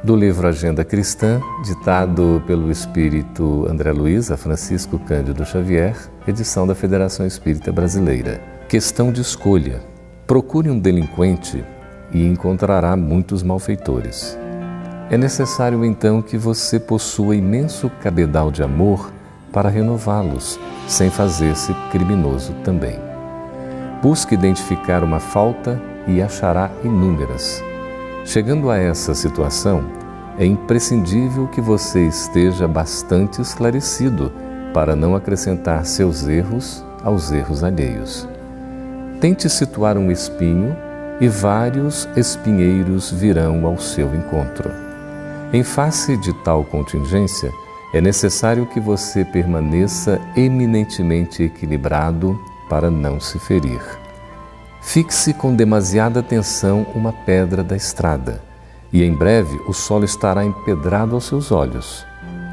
Do livro Agenda Cristã, ditado pelo espírito André Luiz a Francisco Cândido Xavier, edição da Federação Espírita Brasileira. Questão de escolha. Procure um delinquente e encontrará muitos malfeitores. É necessário então que você possua imenso cabedal de amor para renová-los, sem fazer-se criminoso também. Busque identificar uma falta e achará inúmeras. Chegando a essa situação, é imprescindível que você esteja bastante esclarecido para não acrescentar seus erros aos erros alheios. Tente situar um espinho e vários espinheiros virão ao seu encontro. Em face de tal contingência, é necessário que você permaneça eminentemente equilibrado para não se ferir. Fixe com demasiada atenção uma pedra da estrada, e em breve o solo estará empedrado aos seus olhos.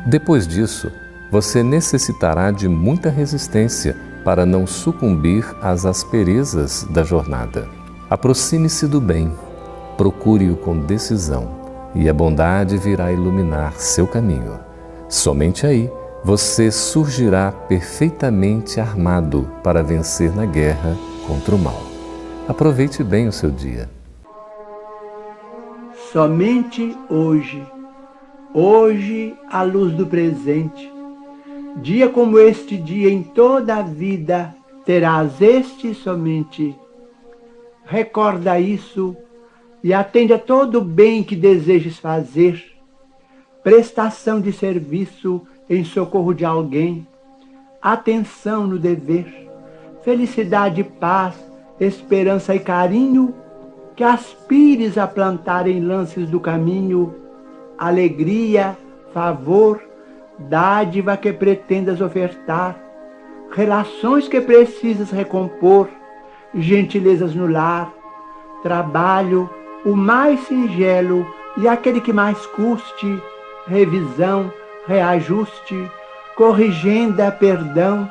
Depois disso, você necessitará de muita resistência para não sucumbir às asperezas da jornada. Aproxime-se do bem, procure-o com decisão, e a bondade virá iluminar seu caminho. Somente aí você surgirá perfeitamente armado para vencer na guerra contra o mal. Aproveite bem o seu dia. Somente hoje à luz do presente, dia como este dia em toda a vida, terás este somente. Recorda isso e atende a todo o bem que desejes fazer, prestação de serviço em socorro de alguém, atenção no dever, felicidade e paz, esperança e carinho, que aspires a plantar em lances do caminho, alegria, favor, dádiva que pretendas ofertar, relações que precisas recompor, gentilezas no lar, trabalho, o mais singelo e aquele que mais custe, revisão, reajuste, corrigenda, perdão,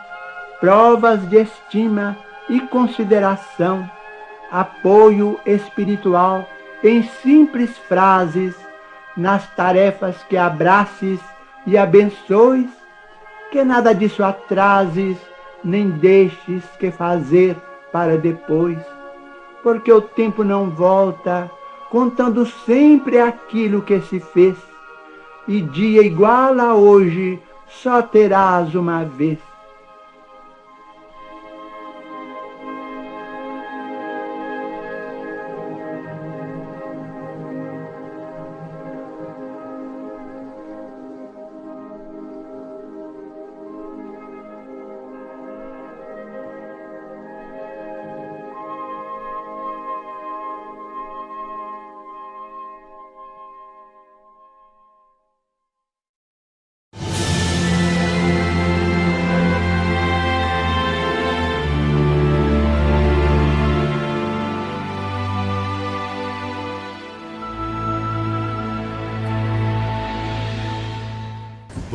provas de estima e consideração, apoio espiritual em simples frases, nas tarefas que abraces e abençoes, que nada disso atrases, nem deixes que fazer para depois, porque o tempo não volta, contando sempre aquilo que se fez, e dia igual a hoje só terás uma vez.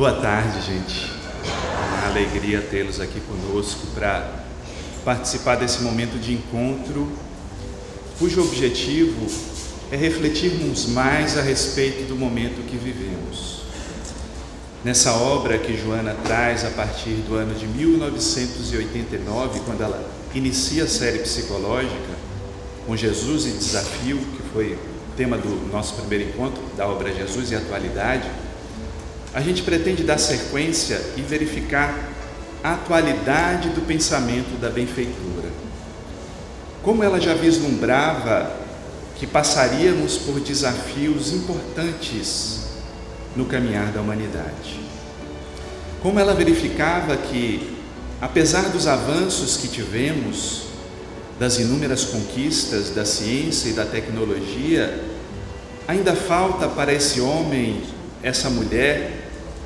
Boa tarde, gente. É uma alegria tê-los aqui conosco para participar desse momento de encontro, cujo objetivo é refletirmos mais a respeito do momento que vivemos. Nessa obra que Joana traz a partir do ano de 1989, quando ela inicia a série psicológica, com Jesus e Desafio, que foi o tema do nosso primeiro encontro, da obra Jesus e Atualidade, a gente pretende dar sequência e verificar a atualidade do pensamento da benfeitora. Como ela já vislumbrava que passaríamos por desafios importantes no caminhar da humanidade. Como ela verificava que, apesar dos avanços que tivemos, das inúmeras conquistas da ciência e da tecnologia, ainda falta para esse homem, essa mulher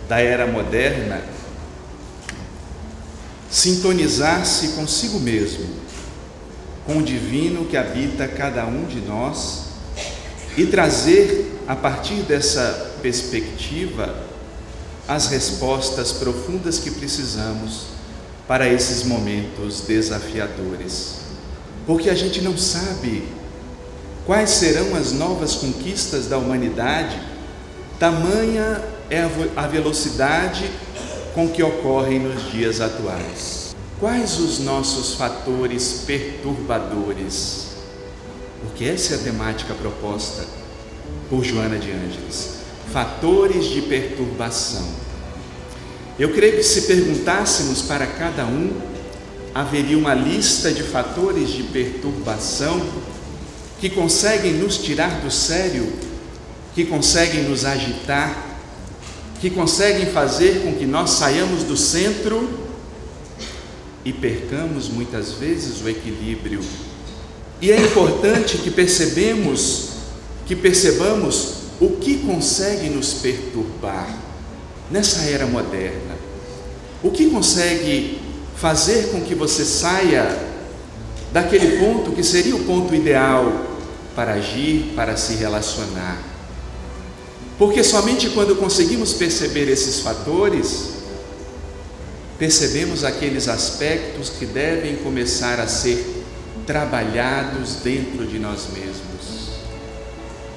da era moderna, sintonizar-se consigo mesmo, com o divino que habita cada um de nós e trazer, a partir dessa perspectiva, as respostas profundas que precisamos para esses momentos desafiadores, porque a gente não sabe quais serão as novas conquistas da humanidade, tamanha é a velocidade com que ocorrem nos dias atuais. Quais os nossos fatores perturbadores? Porque essa é a temática proposta por Joana de Ângeles. Fatores de perturbação. Eu creio que se perguntássemos para cada um, haveria uma lista de fatores de perturbação que conseguem nos tirar do sério, que conseguem nos agitar, que conseguem fazer com que nós saiamos do centro e percamos muitas vezes o equilíbrio. E é importante que percebamos o que consegue nos perturbar nessa era moderna. O que consegue fazer com que você saia daquele ponto que seria o ponto ideal para agir, para se relacionar. Porque somente quando conseguimos perceber esses fatores, percebemos aqueles aspectos que devem começar a ser trabalhados dentro de nós mesmos.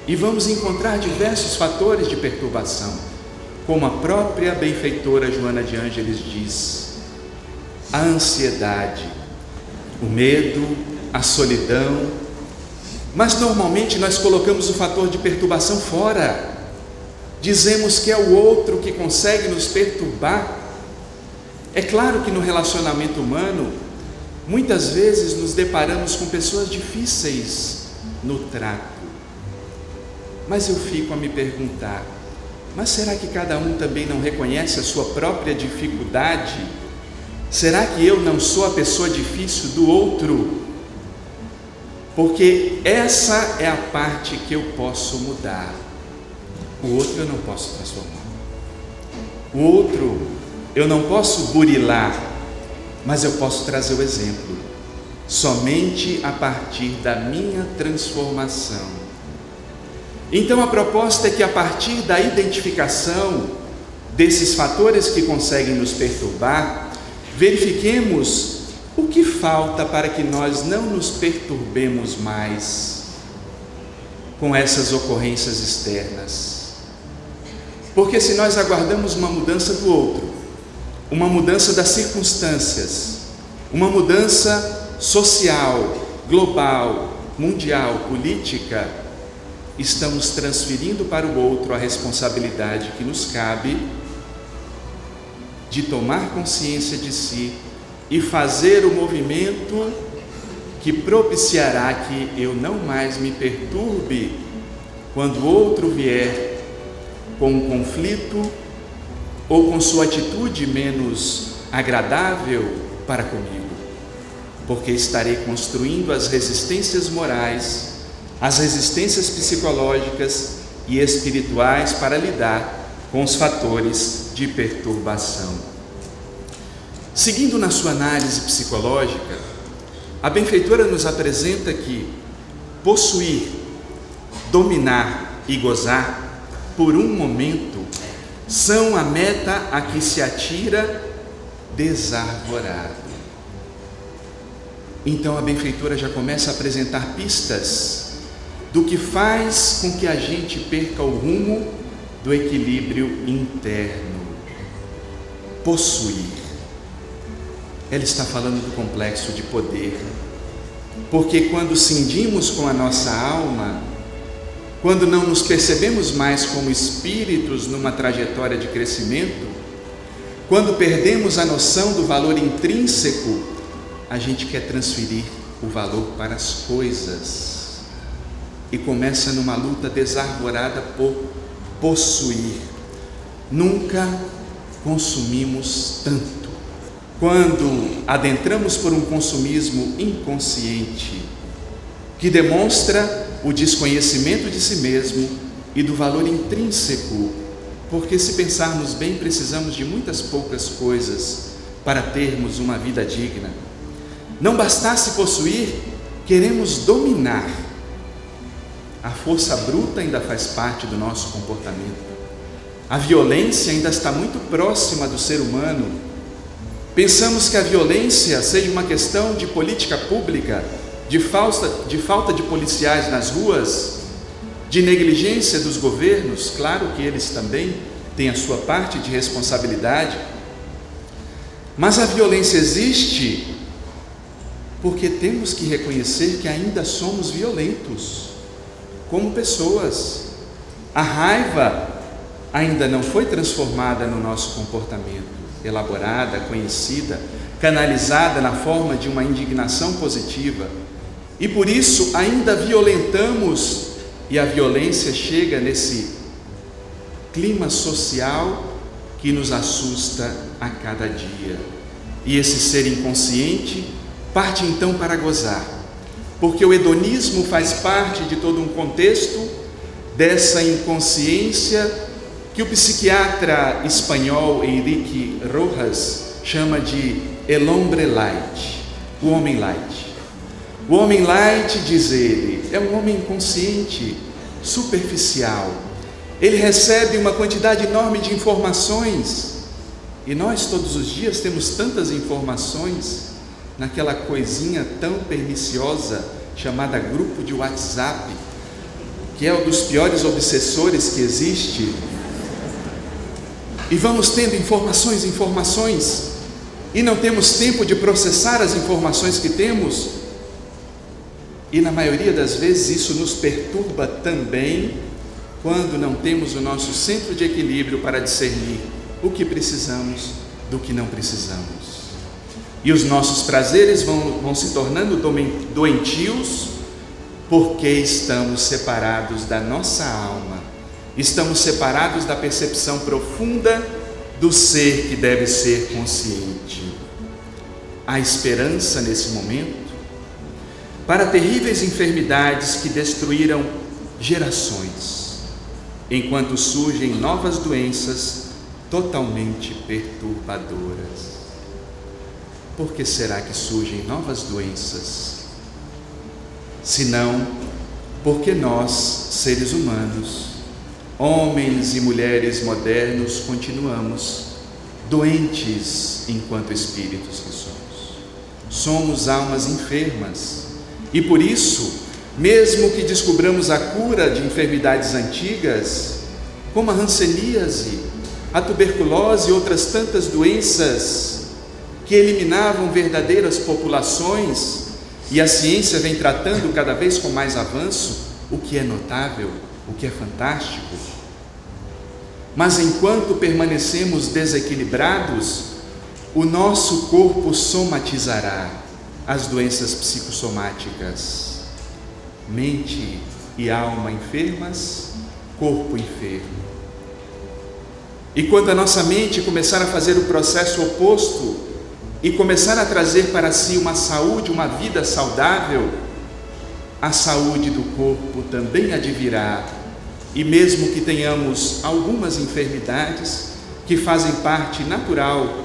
E vamos encontrar diversos fatores de perturbação, como a própria benfeitora Joana de Ângeles diz: a ansiedade, o medo, a solidão. Mas normalmente nós colocamos o fator de perturbação fora. Dizemos que é o outro que consegue nos perturbar. É claro que no relacionamento humano, muitas vezes nos deparamos com pessoas difíceis no trato. Mas eu fico a me perguntar, mas será que cada um também não reconhece a sua própria dificuldade? Será que eu não sou a pessoa difícil do outro? Porque essa é a parte que eu posso mudar. O outro eu não posso transformar. O outro eu não posso burilar, mas eu posso trazer o exemplo. Somente a partir da minha transformação. Então a proposta é que a partir da identificação desses fatores que conseguem nos perturbar, verifiquemos o que falta para que nós não nos perturbemos mais com essas ocorrências externas. Porque se nós aguardamos uma mudança do outro, uma mudança das circunstâncias, uma mudança social, global, mundial, política, estamos transferindo para o outro a responsabilidade que nos cabe de tomar consciência de si e fazer o movimento que propiciará que eu não mais me perturbe quando o outro vier com um conflito ou com sua atitude menos agradável para comigo, porque estarei construindo as resistências morais, as resistências psicológicas e espirituais para lidar com os fatores de perturbação. Seguindo na sua análise psicológica, a benfeitora nos apresenta que possuir, dominar e gozar por um momento são a meta a que se atira desarvorado. Então a benfeitora já começa a apresentar pistas do que faz com que a gente perca o rumo do equilíbrio interno. Possuir. Ela está falando do complexo de poder, porque quando cindimos com a nossa alma, quando não nos percebemos mais como espíritos numa trajetória de crescimento, quando perdemos a noção do valor intrínseco, a gente quer transferir o valor para as coisas e começa numa luta desarvorada por possuir. Nunca consumimos tanto. Quando adentramos por um consumismo inconsciente, que demonstra o desconhecimento de si mesmo e do valor intrínseco, porque se pensarmos bem, precisamos de muitas poucas coisas para termos uma vida digna. Não bastasse possuir, queremos dominar. A força bruta ainda faz parte do nosso comportamento. A violência ainda está muito próxima do ser humano. Pensamos que a violência seja uma questão de política pública, de falta de policiais nas ruas, de negligência dos governos. Claro que eles também têm a sua parte de responsabilidade, mas a violência existe porque temos que reconhecer que ainda somos violentos como pessoas. A raiva ainda não foi transformada no nosso comportamento, elaborada, conhecida, canalizada na forma de uma indignação positiva, e por isso ainda violentamos, e a violência chega nesse clima social que nos assusta a cada dia. E esse ser inconsciente parte então para gozar, porque o hedonismo faz parte de todo um contexto dessa inconsciência que o psiquiatra espanhol Enrique Rojas chama de el hombre light, o homem light. O homem light, diz ele, é um homem inconsciente, superficial. Ele recebe uma quantidade enorme de informações, e nós todos os dias temos tantas informações naquela coisinha tão perniciosa chamada grupo de WhatsApp, que é um dos piores obsessores que existe. E vamos tendo informações, e não temos tempo de processar as informações que temos, e na maioria das vezes isso nos perturba também, quando não temos o nosso centro de equilíbrio para discernir o que precisamos do que não precisamos. E os nossos prazeres vão se tornando doentios, porque estamos separados da nossa alma, estamos separados da percepção profunda do ser que deve ser consciente. Há esperança nesse momento para terríveis enfermidades que destruíram gerações, enquanto surgem novas doenças totalmente perturbadoras. Por que será que surgem novas doenças? Senão porque nós, seres humanos, homens e mulheres modernos, continuamos doentes enquanto espíritos que somos. Somos almas enfermas, e por isso, mesmo que descobramos a cura de enfermidades antigas, como a hanseníase, a tuberculose e outras tantas doenças que eliminavam verdadeiras populações, e a ciência vem tratando cada vez com mais avanço, o que é notável, o que é fantástico. Mas enquanto permanecemos desequilibrados, o nosso corpo somatizará as doenças psicossomáticas. Mente e alma enfermas, corpo enfermo. E quando a nossa mente começar a fazer o processo oposto e começar a trazer para si uma saúde, uma vida saudável, a saúde do corpo também advirá. E mesmo que tenhamos algumas enfermidades que fazem parte natural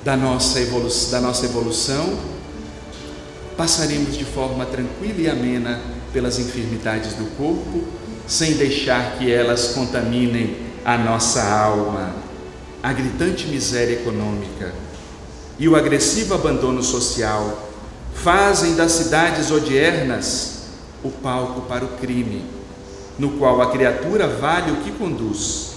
da nossa evolução, passaremos de forma tranquila e amena pelas enfermidades do corpo, sem deixar que elas contaminem a nossa alma. A gritante miséria econômica e o agressivo abandono social fazem das cidades odiernas o palco para o crime, no qual a criatura vale o que conduz,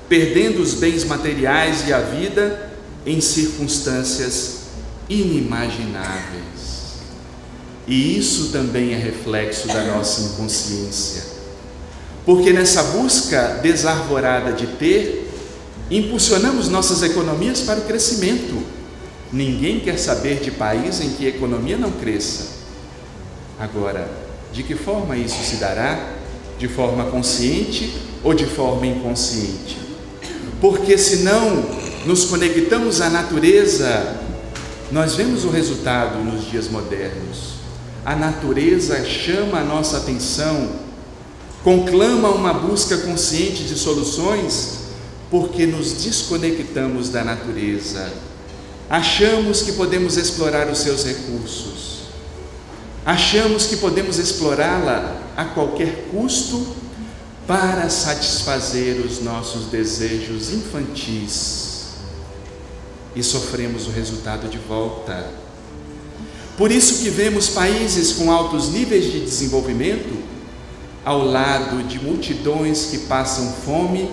perdendo os bens materiais e a vida em circunstâncias inimagináveis. E isso também é reflexo da nossa inconsciência, porque nessa busca desarvorada de ter, impulsionamos nossas economias para o crescimento. Ninguém quer saber de país em que a economia não cresça. Agora, de que forma isso se dará? De forma consciente ou de forma inconsciente? Porque se não nos conectamos à natureza, nós vemos o resultado nos dias modernos. A natureza chama a nossa atenção, conclama uma busca consciente de soluções, porque nos desconectamos da natureza. Achamos que podemos explorar os seus recursos, achamos que podemos explorá-la a qualquer custo para satisfazer os nossos desejos infantis. e sofremos o resultado de volta. Por isso que vemos países com altos níveis de desenvolvimento ao lado de multidões que passam fome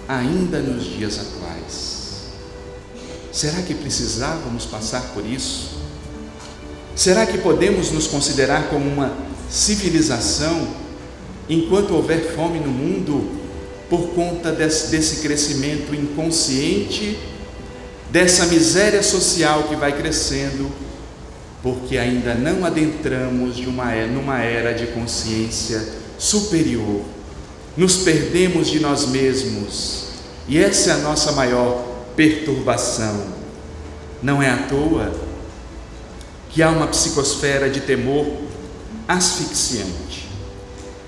ainda nos dias atuais. Será que precisávamos passar por isso? Será que podemos nos considerar como uma civilização enquanto houver fome no mundo por conta desse crescimento inconsciente, dessa miséria social que vai crescendo, porque ainda não adentramos numa era de consciência superior? Nos perdemos de nós mesmos e essa é a nossa maior perturbação. Não é à toa que há uma psicosfera de temor asfixiante,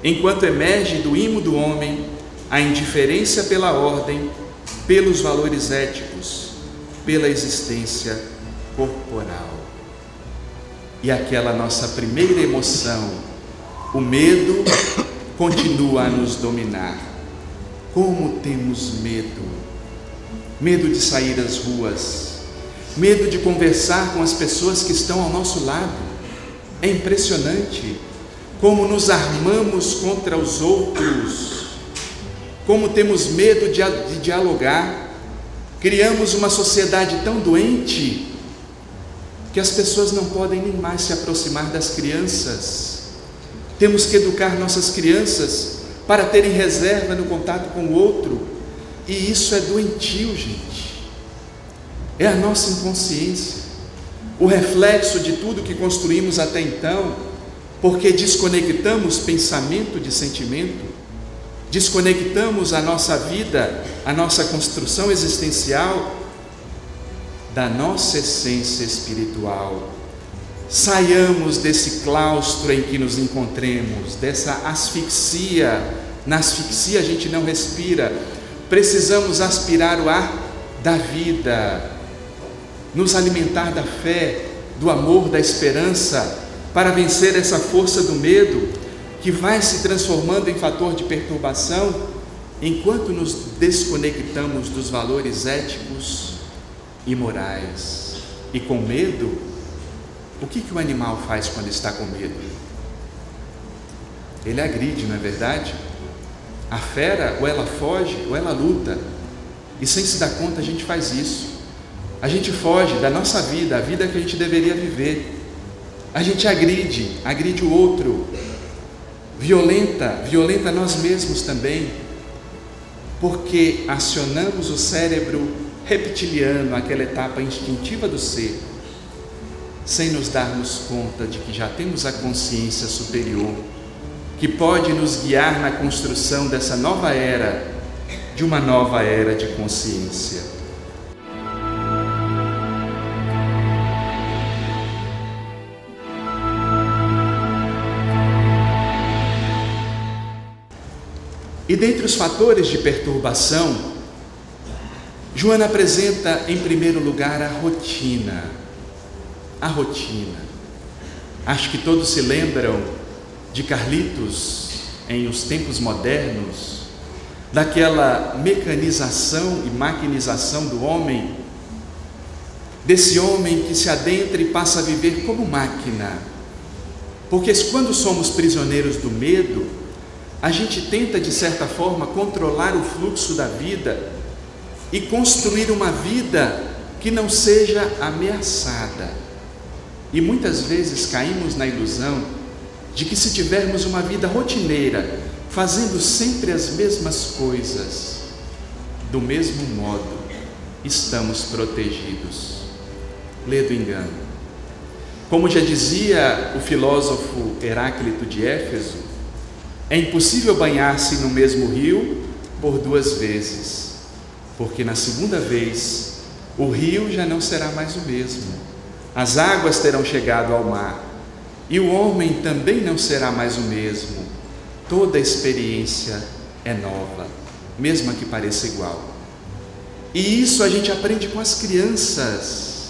enquanto emerge do imo do homem a indiferença pela ordem, pelos valores éticos, pela existência corporal. E aquela nossa primeira emoção, o medo, continua a nos dominar. Como temos medo? Medo de sair às ruas, medo de conversar com as pessoas que estão ao nosso lado. É impressionante como nos armamos contra os outros, como temos medo de dialogar. Criamos uma sociedade tão doente que as pessoas não podem nem mais se aproximar das crianças. Temos que educar nossas crianças para terem reserva no contato com o outro, e isso é doentio, gente. É a nossa inconsciência, o reflexo de tudo que construímos até então, porque desconectamos pensamento de sentimento, desconectamos a nossa vida, a nossa construção existencial da nossa essência espiritual. Saiamos desse claustro em que nos encontremos, dessa asfixia. Na asfixia a gente não respira. Precisamos aspirar o ar da vida, nos alimentar da fé, do amor, da esperança, para vencer essa força do medo que vai se transformando em fator de perturbação enquanto nos desconectamos dos valores éticos e morais. E com medo, o que o animal faz quando está com medo? Ele agride, não é verdade? A fera, ou ela foge, ou ela luta. E sem se dar conta, a gente faz isso. A gente foge da nossa vida, a vida que a gente deveria viver. A gente agride o outro, violenta nós mesmos também, porque acionamos o cérebro reptiliano, aquela etapa instintiva do ser, sem nos darmos conta de que já temos a consciência superior, que pode nos guiar na construção dessa nova era, de uma nova era de consciência. E dentre os fatores de perturbação, Joana apresenta em primeiro lugar a rotina. A rotina. Acho que todos se lembram de Carlitos em Os Tempos Modernos, daquela mecanização e maquinização do homem, desse homem que se adentra e passa a viver como máquina. Porque quando somos prisioneiros do medo, a gente tenta, de certa forma, controlar o fluxo da vida e construir uma vida que não seja ameaçada. E muitas vezes caímos na ilusão de que, se tivermos uma vida rotineira, fazendo sempre as mesmas coisas, do mesmo modo, estamos protegidos. Lê do engano. Como já dizia o filósofo Heráclito de Éfeso, é impossível banhar-se no mesmo rio por duas vezes, porque na segunda vez o rio já não será mais o mesmo, as águas terão chegado ao mar e o homem também não será mais o mesmo. Toda experiência é nova, mesmo que pareça igual. E isso a gente aprende com as crianças.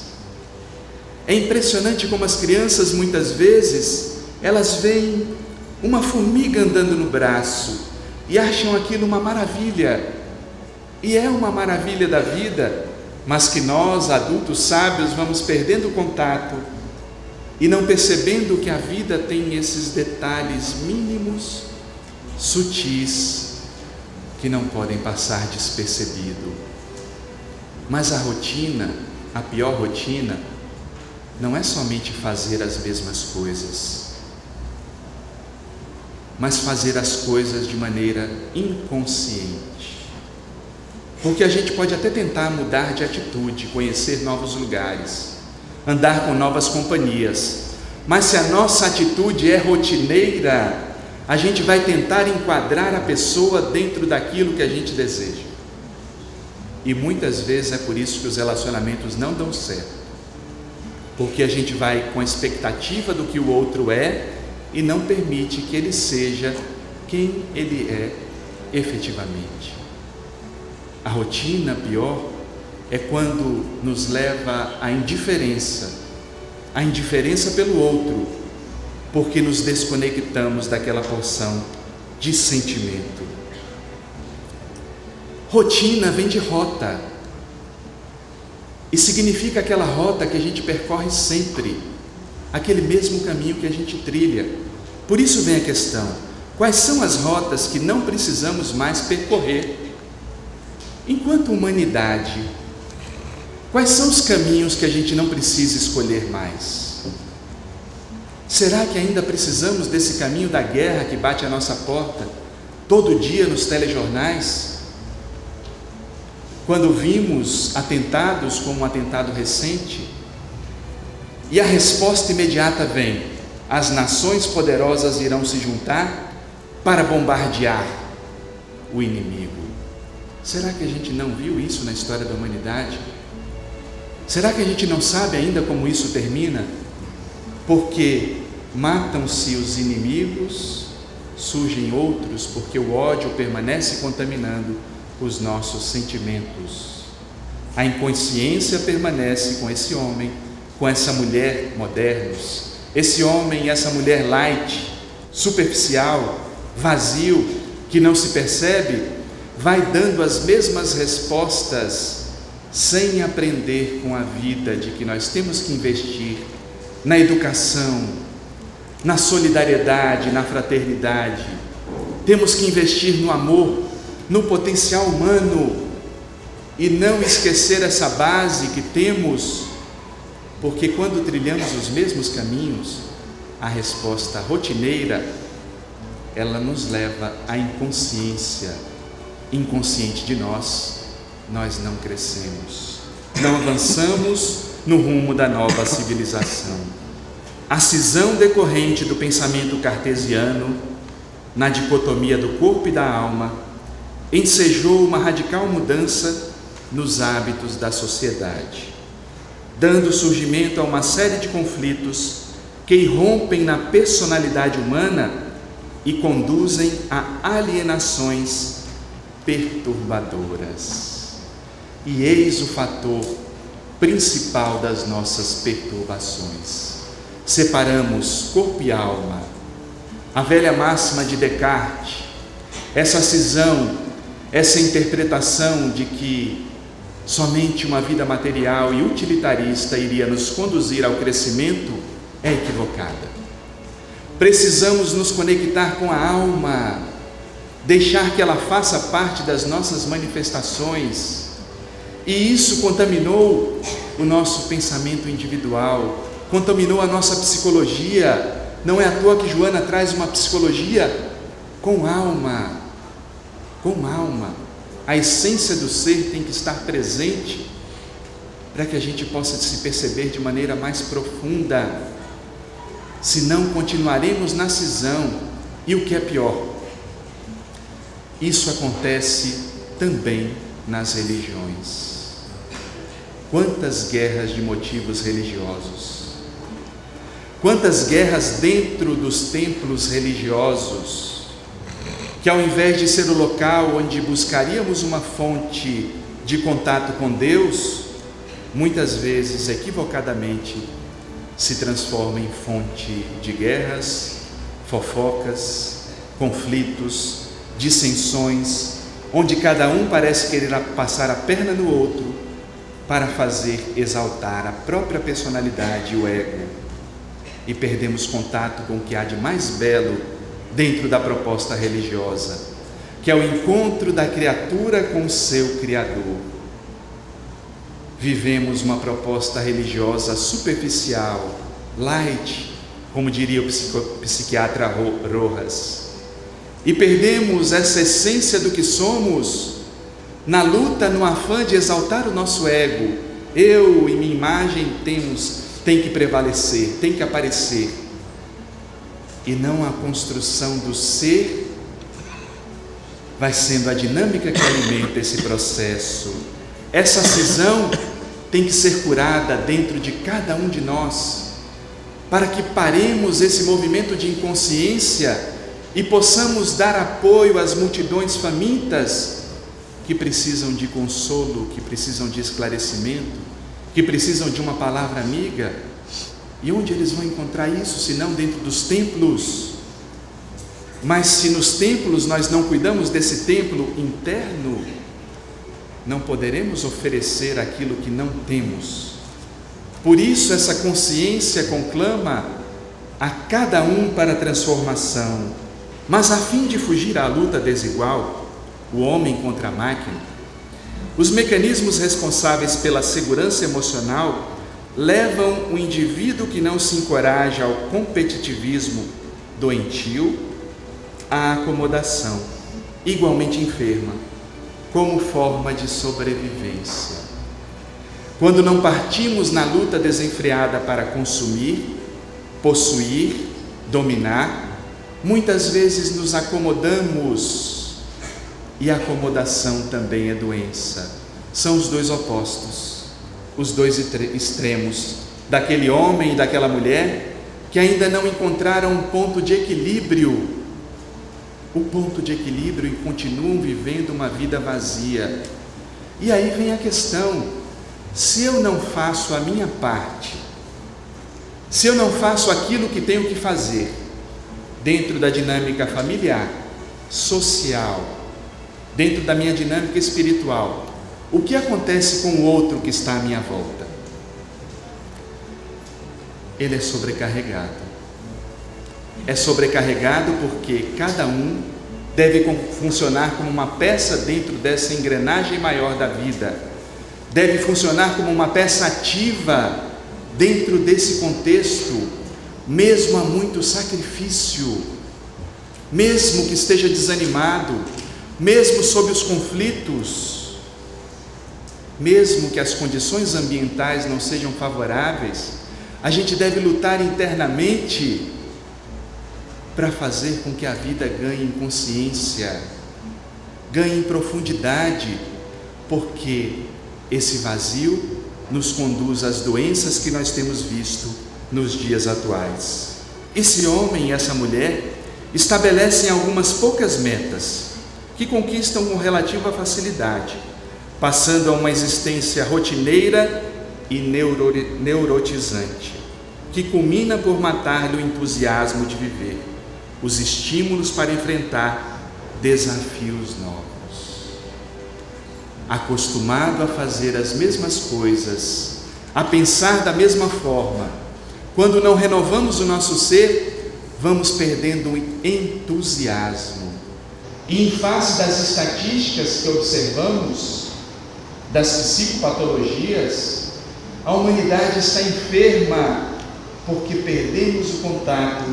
É impressionante como as crianças, muitas vezes, elas veem uma formiga andando no braço e acham aquilo uma maravilha. E é uma maravilha da vida, mas que nós, adultos sábios, vamos perdendo o contato e não percebendo que a vida tem esses detalhes mínimos, sutis, que não podem passar despercebido. Mas a rotina, a pior rotina, não é somente fazer as mesmas coisas, mas fazer as coisas de maneira inconsciente. Porque a gente pode até tentar mudar de atitude, conhecer novos lugares, andar com novas companhias, mas se a nossa atitude é rotineira, a gente vai tentar enquadrar a pessoa dentro daquilo que a gente deseja. E muitas vezes é por isso que os relacionamentos não dão certo, porque a gente vai com a expectativa do que o outro é e não permite que ele seja quem ele é efetivamente. A rotina pior é quando nos leva à indiferença pelo outro, porque nos desconectamos daquela porção de sentimento. Rotina vem de rota, e significa aquela rota que a gente percorre sempre, aquele mesmo caminho que a gente trilha. Por isso vem a questão: quais são as rotas que não precisamos mais percorrer? Enquanto humanidade, quais são os caminhos que a gente não precisa escolher mais? Será que ainda precisamos desse caminho da guerra que bate à nossa porta todo dia nos telejornais? Quando vimos atentados como um atentado recente, e a resposta imediata vem: as nações poderosas irão se juntar para bombardear o inimigo. Será que a gente não viu isso na história da humanidade? Será que a gente não sabe ainda como isso termina? Porque matam-se os inimigos, surgem outros, porque o ódio permanece contaminando os nossos sentimentos. A inconsciência permanece com esse homem, com essa mulher modernos, esse homem e essa mulher light, superficial, vazio, que não se percebe, vai dando as mesmas respostas sem aprender com a vida de que nós temos que investir na educação, na solidariedade, na fraternidade. Temos que investir no amor, no potencial humano e não esquecer essa base que temos, porque quando trilhamos os mesmos caminhos, a resposta rotineira, ela nos leva à inconsciência. Inconsciente de nós não crescemos, não avançamos no rumo da nova civilização. A cisão decorrente do pensamento cartesiano, na dicotomia do corpo e da alma, ensejou uma radical mudança nos hábitos da sociedade, dando surgimento a uma série de conflitos que irrompem na personalidade humana e conduzem a alienações perturbadoras. E eis o fator principal das nossas perturbações: separamos corpo e alma. A velha máxima de Descartes, essa cisão, essa interpretação de que somente uma vida material e utilitarista iria nos conduzir ao crescimento, é equivocada. Precisamos nos conectar com a alma, deixar que ela faça parte das nossas manifestações, e isso contaminou o nosso pensamento individual, contaminou a nossa psicologia. Não é à toa que Joana traz uma psicologia com alma, com alma. A essência do ser tem que estar presente para que a gente possa se perceber de maneira mais profunda. Senão continuaremos na cisão, e o que é pior, isso acontece também nas religiões. Quantas guerras de motivos religiosos, quantas guerras dentro dos templos religiosos, que ao invés de ser o local onde buscaríamos uma fonte de contato com Deus, muitas vezes, equivocadamente, se transforma em fonte de guerras, fofocas, conflitos, dissensões, onde cada um parece querer passar a perna no outro para fazer exaltar a própria personalidade e o ego, e perdemos contato com o que há de mais belo dentro da proposta religiosa, que é o encontro da criatura com o seu Criador. Vivemos uma proposta religiosa superficial, light, como diria o psiquiatra Rojas, e perdemos essa essência do que somos na luta, no afã de exaltar o nosso ego. Eu e minha imagem tem que prevalecer, tem que aparecer, e não a construção do ser vai sendo a dinâmica que alimenta esse processo. Essa cisão tem que ser curada dentro de cada um de nós, para que paremos esse movimento de inconsciência e possamos dar apoio às multidões famintas que precisam de consolo, que precisam de esclarecimento, que precisam de uma palavra amiga. E onde eles vão encontrar isso, se não dentro dos templos? Mas se nos templos nós não cuidamos desse templo interno, não poderemos oferecer aquilo que não temos. Por isso essa consciência conclama a cada um para a transformação. Mas a fim de fugir à luta desigual, o homem contra a máquina, os mecanismos responsáveis pela segurança emocional levam o indivíduo que não se encoraja ao competitivismo doentio à acomodação, igualmente enferma, como forma de sobrevivência. Quando não partimos na luta desenfreada para consumir, possuir, dominar, muitas vezes nos acomodamos, e a acomodação também é doença. São os dois opostos, os dois extremos daquele homem e daquela mulher que ainda não encontraram um ponto de equilíbrio, o ponto de equilíbrio, e continuam vivendo uma vida vazia. E aí vem a questão: se eu não faço a minha parte, se eu não faço aquilo que tenho que fazer dentro da dinâmica familiar, social, dentro da minha dinâmica espiritual, o que acontece com o outro que está à minha volta? Ele é sobrecarregado. É sobrecarregado porque cada um deve funcionar como uma peça dentro dessa engrenagem maior da vida, deve funcionar como uma peça ativa dentro desse contexto, mesmo a muito sacrifício, mesmo que esteja desanimado, mesmo sob os conflitos, mesmo que as condições ambientais não sejam favoráveis, a gente deve lutar internamente para fazer com que a vida ganhe em consciência, ganhe em profundidade, porque esse vazio nos conduz às doenças que nós temos visto nos dias atuais. Esse homem e essa mulher estabelecem algumas poucas metas que conquistam com relativa facilidade, passando a uma existência rotineira e neurotizante, que culmina por matar-lhe o entusiasmo de viver, os estímulos para enfrentar desafios novos. Acostumado a fazer as mesmas coisas, a pensar da mesma forma, quando não renovamos o nosso ser, vamos perdendo o entusiasmo. E em face das estatísticas que observamos, das psicopatologias, a humanidade está enferma porque perdemos o contato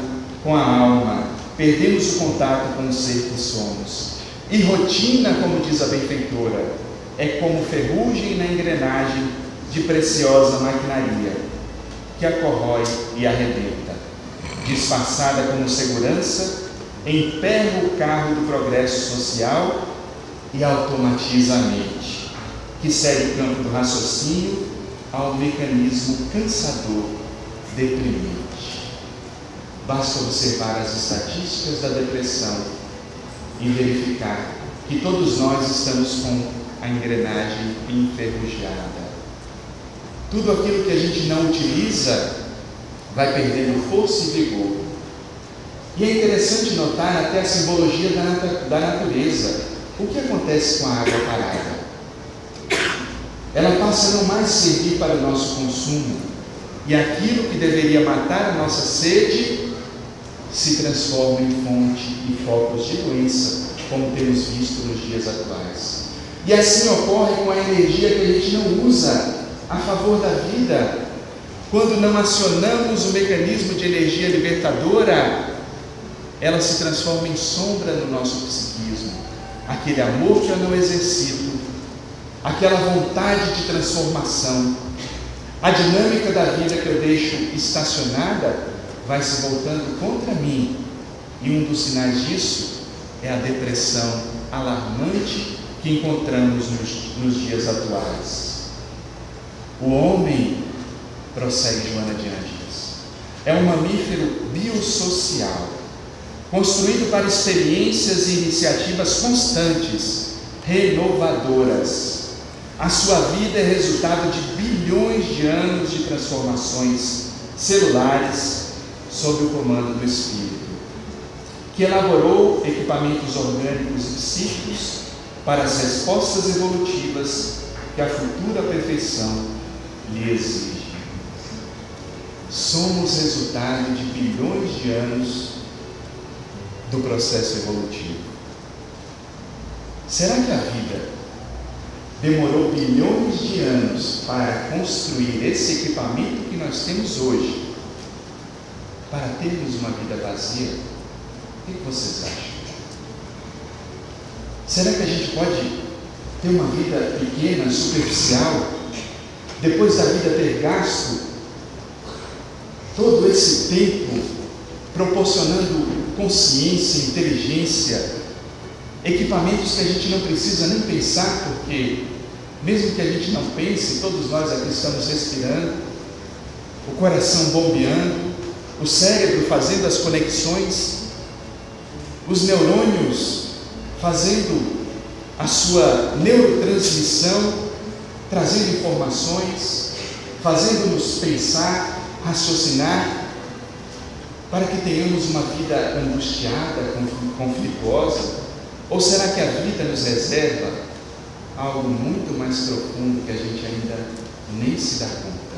com a alma, perdemos o contato com o ser que somos. E rotina, como diz a benfeitora, é como ferrugem na engrenagem de preciosa maquinaria, que a corrói e arrebenta. Disfarçada como segurança, emperra o carro do progresso social e automatiza a mente, que segue o campo do raciocínio ao mecanismo cansador, deprimente. Basta observar as estatísticas da depressão e verificar que todos nós estamos com a engrenagem enferrujada. Tudo aquilo que a gente não utiliza vai perdendo força e vigor. E é interessante notar até a simbologia da natureza. O que acontece com a água parada? ela passa a não mais servir para o nosso consumo, e aquilo que deveria matar a nossa sede se transforma em fonte e focos de doença, como temos visto nos dias atuais. E assim ocorre com a energia que a gente não usa a favor da vida. Quando não acionamos o mecanismo de energia libertadora, ela se transforma em sombra no nosso psiquismo. Aquele amor que eu não exercito, aquela vontade de transformação, a dinâmica da vida que eu deixo estacionada vai se voltando contra mim. E um dos sinais disso é a depressão alarmante que encontramos nos dias atuais. O homem, prossegue Joana de Ângeles, é um mamífero biossocial, construído para experiências e iniciativas constantes, renovadoras. A sua vida é resultado de bilhões de anos de transformações celulares sob o comando do Espírito, que elaborou equipamentos orgânicos e psíquicos para as respostas evolutivas que a futura perfeição lhe exige. Somos resultado de bilhões de anos do processo evolutivo. Será que a vida demorou bilhões de anos para construir esse equipamento que nós temos hoje, para termos uma vida vazia? O que vocês acham? Será que a gente pode ter uma vida pequena, superficial, depois da vida ter gasto todo esse tempo proporcionando consciência, inteligência, equipamentos que a gente não precisa nem pensar, porque mesmo que a gente não pense, todos nós aqui estamos respirando, o coração bombeando, o cérebro fazendo as conexões, os neurônios fazendo a sua neurotransmissão, trazendo informações, fazendo-nos pensar, raciocinar, para que tenhamos uma vida angustiada, conflituosa? Ou será que a vida nos reserva algo muito mais profundo que a gente ainda nem se dá conta?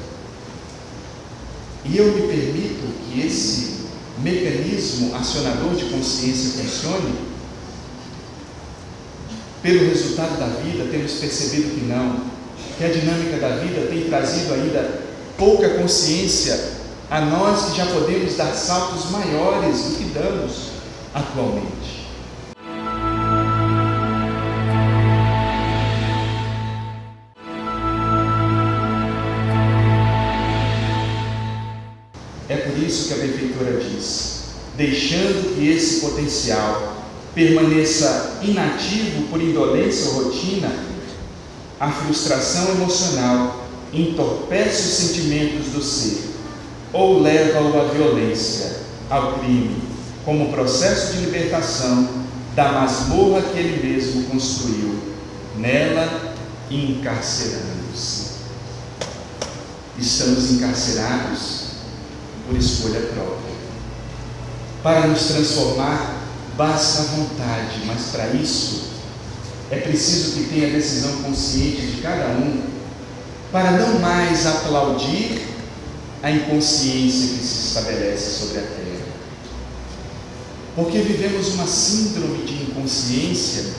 E eu me permito que esse mecanismo acionador de consciência funcione? Pelo resultado da vida, temos percebido que não, que a dinâmica da vida tem trazido ainda pouca consciência a nós que já podemos dar saltos maiores do que damos atualmente. É por isso que a benfeitora diz: deixando que esse potencial permaneça inativo por indolência ou rotina, a frustração emocional entorpece os sentimentos do ser, ou leva-o à violência, ao crime, como processo de libertação da masmorra que ele mesmo construiu, nela encarcerando-se. Estamos encarcerados por escolha própria. Para nos transformar, basta a vontade, mas para isso é preciso que tenha decisão consciente de cada um, para não mais aplaudir a inconsciência que se estabelece sobre a terra. Porque vivemos uma síndrome de inconsciência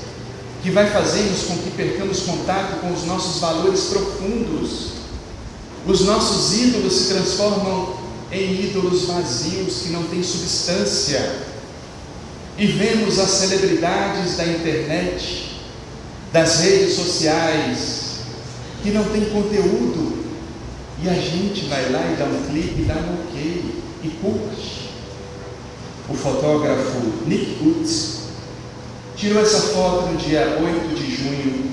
que vai fazendo com que percamos contato com os nossos valores profundos. Os nossos ídolos se transformam em ídolos vazios que não têm substância. E vemos as celebridades da internet, das redes sociais, que não têm conteúdo, e a gente vai lá e dá um clique, dá um ok e curte. O fotógrafo Nick Utz tirou essa foto no dia 8 de junho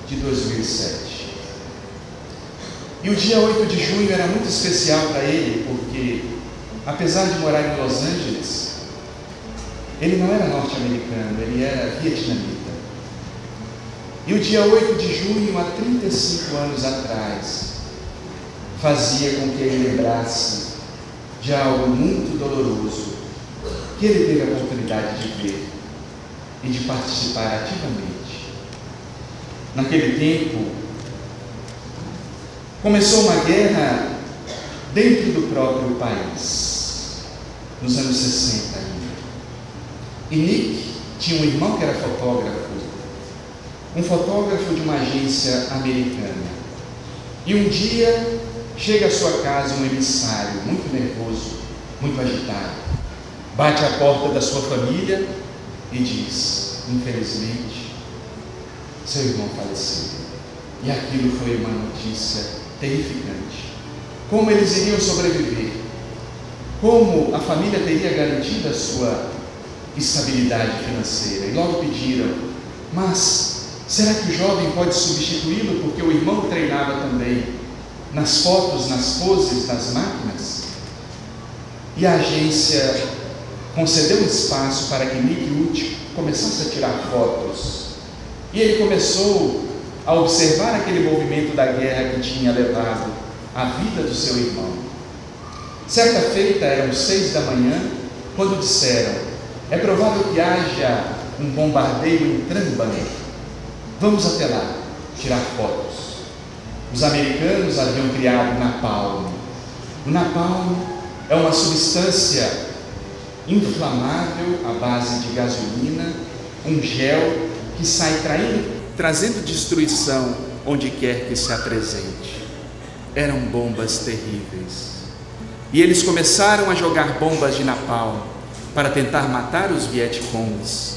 de 2007. E o dia 8 de junho era muito especial para ele, porque, apesar de morar em Los Angeles, ele não era norte-americano, ele era vietnamita. E o dia 8 de junho, há 35 anos atrás, fazia com que ele lembrasse de algo muito doloroso que ele teve a oportunidade de ver e de participar ativamente. Naquele tempo, Começou uma guerra dentro do próprio país, nos anos 60 ainda. E Nick tinha um irmão que era fotógrafo, um fotógrafo de uma agência americana. E um dia chega à sua casa um emissário muito nervoso, muito agitado, bate à porta da sua família e diz: infelizmente, seu irmão faleceu. E aquilo foi uma notícia terrificante. Como eles iriam sobreviver? Como a família teria garantido a sua estabilidade financeira? E logo pediram: mas será que o jovem pode substituí-lo, porque o irmão treinava também nas fotos, nas poses, nas máquinas? E a agência concedeu um espaço para que Nick Ut começasse a tirar fotos. E ele começou a observar aquele movimento da guerra que tinha levado a vida do seu irmão. Certa feita, eram 6 da manhã, quando disseram: é provável que haja um bombardeio em Trumban. Vamos até lá, tirar fotos. Os americanos haviam criado napalm. O napalm é uma substância inflamável à base de gasolina, um gel que sai trazendo destruição onde quer que se apresente. Eram bombas terríveis. E eles começaram a jogar bombas de napalm para tentar matar os Vietcongs,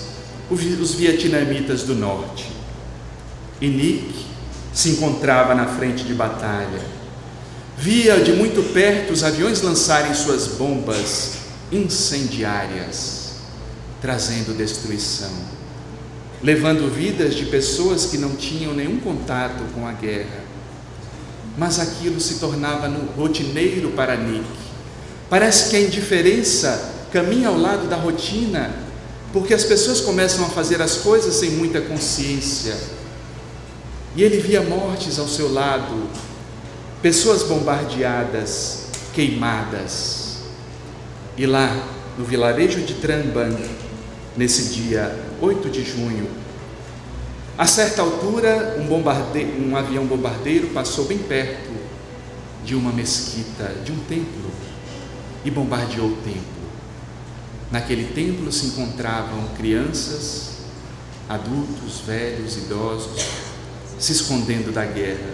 os vietnamitas do norte. E Nick se encontrava na frente de batalha. Via de muito perto os aviões lançarem suas bombas incendiárias, trazendo destruição, levando vidas de pessoas que não tinham nenhum contato com a guerra. Mas aquilo se tornava rotineiro para Nick. Parece que a indiferença caminha ao lado da rotina, porque as pessoas começam a fazer as coisas sem muita consciência. E ele via mortes ao seu lado, pessoas bombardeadas, queimadas. E lá, no vilarejo de Trumban, nesse dia 8 de junho, a certa altura, um avião bombardeiro passou bem perto de uma mesquita, de um templo, e bombardeou o templo. Naquele templo se encontravam crianças, adultos, velhos, idosos, se escondendo da guerra.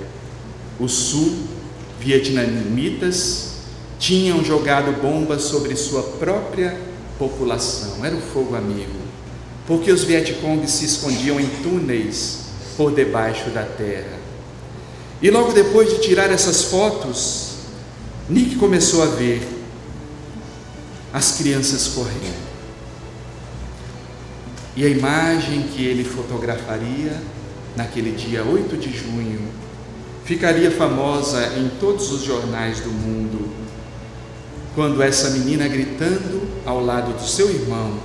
Os sul-vietnamitas tinham jogado bombas sobre sua própria população. Era o fogo amigo, porque os Vietcongs se escondiam em túneis por debaixo da terra. E logo depois de tirar essas fotos, Nick começou a ver as crianças correndo. E a imagem que ele fotografaria naquele dia 8 de junho ficaria famosa em todos os jornais do mundo, quando essa menina, gritando ao lado do seu irmão,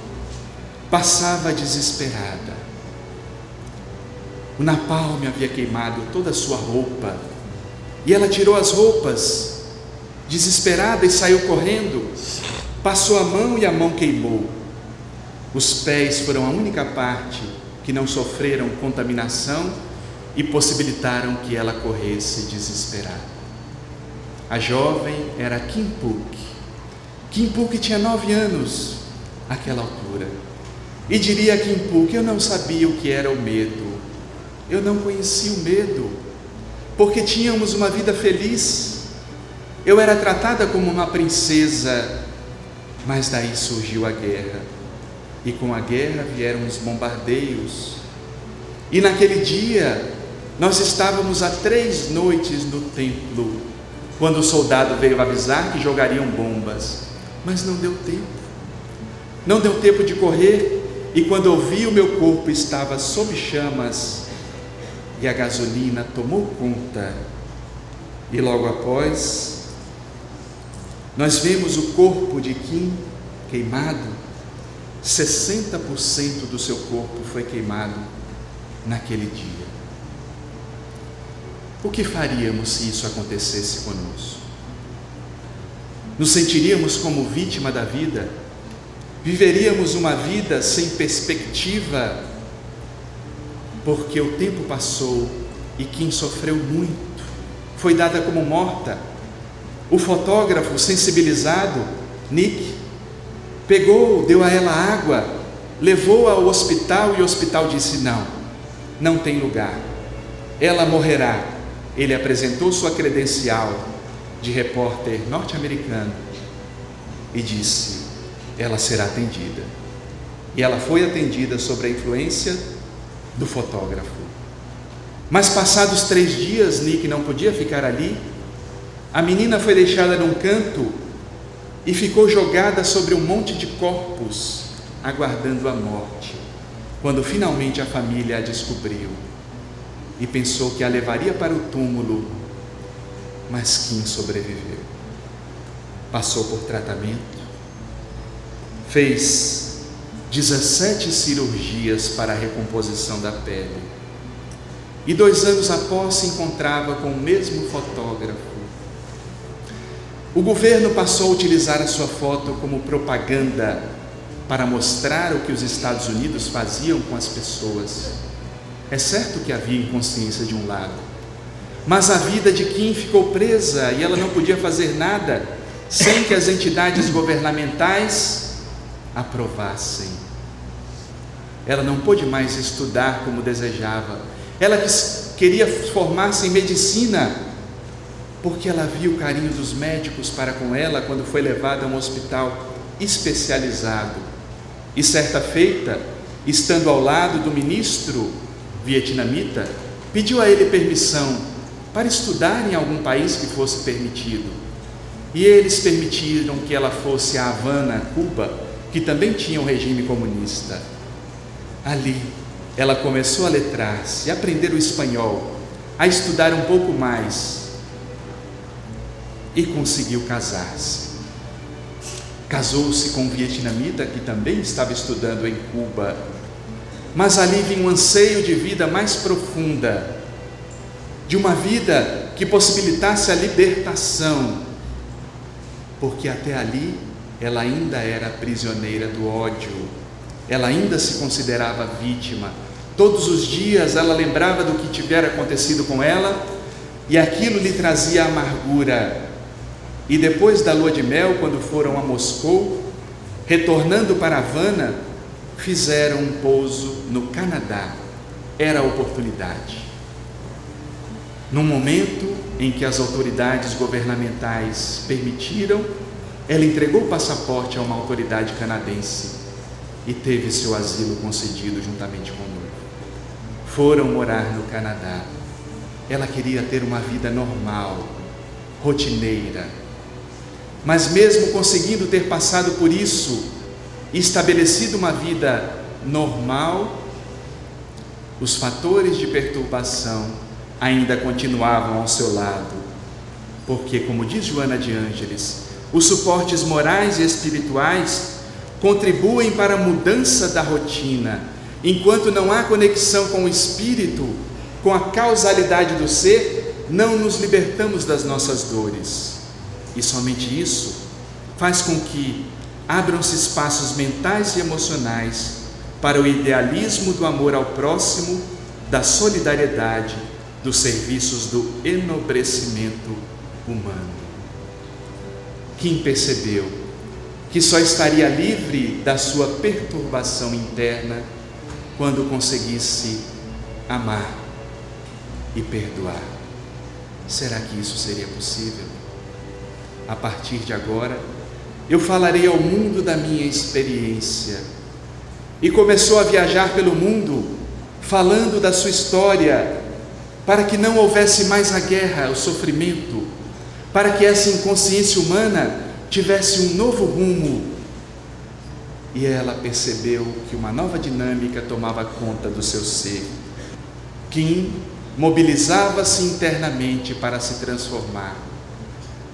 passava desesperada. O napalm havia queimado toda a sua roupa, e ela tirou as roupas, desesperada, e saiu correndo. Passou a mão e a mão queimou. Os pés foram a única parte que não sofreram contaminação e possibilitaram que ela corresse desesperada. A jovem era Kim Phuc. Kim Phuc tinha 9 anos àquela altura. E diria a Kim Phuc: eu não sabia o que era o medo. Eu não conhecia o medo, porque tínhamos uma vida feliz. Eu era tratada como uma princesa, mas daí surgiu a guerra. E com a guerra vieram os bombardeios. E naquele dia, nós estávamos há 3 noites no templo, quando o soldado veio avisar que jogariam bombas. Mas não deu tempo. Não deu tempo de correr. E quando eu vi, o meu corpo estava sob chamas, e a gasolina tomou conta. E logo após, nós vemos o corpo de Kim queimado. 60% do seu corpo foi queimado naquele dia. O que faríamos se isso acontecesse conosco? Nos sentiríamos como vítima da vida? Viveríamos uma vida sem perspectiva? Porque o tempo passou e Kim sofreu muito, foi dada como morta. O fotógrafo, sensibilizado, Nick, pegou, deu a ela água, levou-a ao hospital e o hospital disse: não tem lugar, ela morrerá. Ele apresentou sua credencial de repórter norte-americano e disse: ela será atendida. E ela foi atendida sob a influência do fotógrafo. Mas passados 3 dias, Nick não podia ficar ali. A menina foi deixada num canto e ficou jogada sobre um monte de corpos, aguardando a morte, quando finalmente a família a descobriu e pensou que a levaria para o túmulo, mas Kim sobreviveu. Passou por tratamento, fez 17 cirurgias para a recomposição da pele e 2 anos após se encontrava com o mesmo fotógrafo. O governo passou a utilizar a sua foto como propaganda para mostrar o que os Estados Unidos faziam com as pessoas. É certo que havia inconsciência de um lado, mas a vida de Kim ficou presa e ela não podia fazer nada sem que as entidades governamentais aprovassem. Ela não pôde mais estudar como desejava. Ela queria formar-se em medicina, porque ela viu o carinho dos médicos para com ela quando foi levada a um hospital especializado. E certa feita, estando ao lado do ministro vietnamita, pediu a ele permissão para estudar em algum país que fosse permitido. E eles permitiram que ela fosse a Havana, Cuba, que também tinha um regime comunista. Ali, ela começou a letrar-se, a aprender o espanhol, a estudar um pouco mais e conseguiu casar-se. Casou-se com um vietnamita que também estava estudando em Cuba, mas ali vinha um anseio de vida mais profunda, de uma vida que possibilitasse a libertação, porque até ali ela ainda era prisioneira do ódio, ela ainda se considerava vítima. Todos os dias ela lembrava do que tivera acontecido com ela e aquilo lhe trazia amargura. E depois da lua de mel, quando foram a Moscou, retornando para Havana, fizeram um pouso no Canadá. Era a oportunidade. No momento em que as autoridades governamentais permitiram, ela entregou o passaporte a uma autoridade canadense e teve seu asilo concedido juntamente com o noivo. Foram morar no Canadá. Ela queria ter uma vida normal, rotineira, mas mesmo conseguindo ter passado por isso e estabelecido uma vida normal, os fatores de perturbação ainda continuavam ao seu lado, porque, como diz Joana de Ângeles, os suportes morais e espirituais contribuem para a mudança da rotina. Enquanto não há conexão com o espírito, com a causalidade do ser, não nos libertamos das nossas dores. E somente isso faz com que abram-se espaços mentais e emocionais para o idealismo do amor ao próximo, da solidariedade, dos serviços do enobrecimento humano. Kim percebeu que só estaria livre da sua perturbação interna quando conseguisse amar e perdoar. Será que isso seria possível? A partir de agora, eu falarei ao mundo da minha experiência. E começou a viajar pelo mundo, falando da sua história, para que não houvesse mais a guerra, o sofrimento, para que essa inconsciência humana tivesse um novo rumo. E ela percebeu que uma nova dinâmica tomava conta do seu ser. Kim mobilizava-se internamente para se transformar,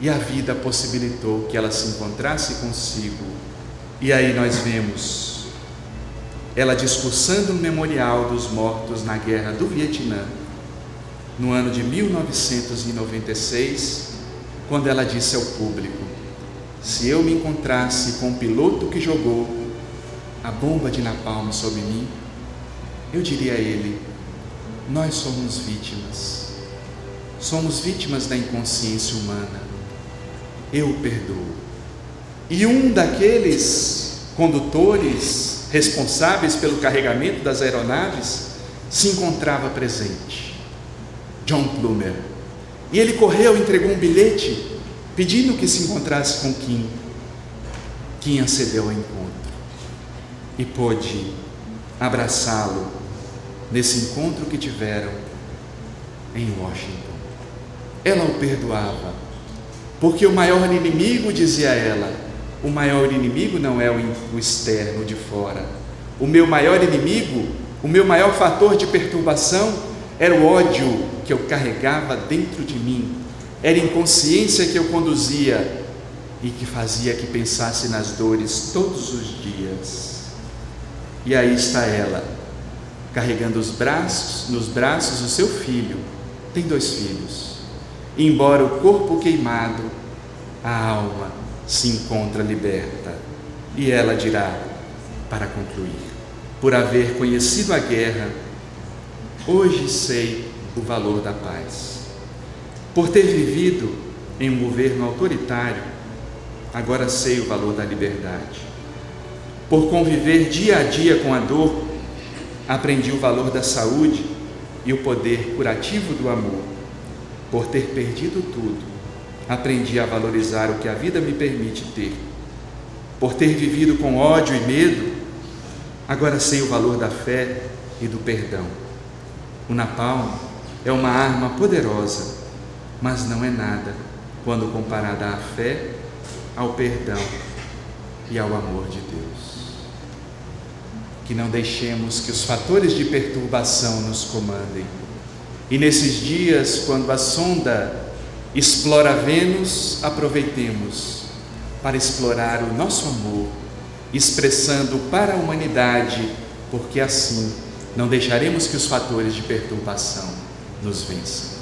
e a vida possibilitou que ela se encontrasse consigo. E aí nós vemos ela discursando no memorial dos mortos na guerra do Vietnã, no ano de 1996, quando ela disse ao público: se eu me encontrasse com o piloto que jogou a bomba de napalm sobre mim, eu diria a ele: nós somos vítimas, somos vítimas da inconsciência humana. Eu perdoo. E um daqueles condutores responsáveis pelo carregamento das aeronaves se encontrava presente, John Plummer. E ele correu, entregou um bilhete pedindo que se encontrasse com Kim. Kim acedeu ao encontro e pôde abraçá-lo nesse encontro que tiveram em Washington. Ela o perdoava, porque o maior inimigo, dizia ela, o maior inimigo não é o externo, de fora. O meu maior inimigo, o meu maior fator de perturbação era o ódio que eu carregava dentro de mim, era a inconsciência que eu conduzia e que fazia que pensasse nas dores todos os dias. E aí está ela, carregando nos braços o seu filho. Tem 2 filhos. E embora o corpo queimado, a alma se encontra liberta. E ela dirá, para concluir: por haver conhecido a guerra, hoje sei o valor da paz. Por ter vivido em um governo autoritário, agora sei o valor da liberdade. Por conviver dia a dia com a dor, aprendi o valor da saúde e o poder curativo do amor. Por ter perdido tudo, aprendi a valorizar o que a vida me permite ter. Por ter vivido com ódio e medo, agora sei o valor da fé e do perdão. O napalm é uma arma poderosa, mas não é nada quando comparada à fé, ao perdão e ao amor de Deus. Que não deixemos que os fatores de perturbação nos comandem. E nesses dias, quando a sonda explora Vênus, aproveitemos para explorar o nosso amor, expressando para a humanidade, porque assim não deixaremos que os fatores de perturbação nos vençam.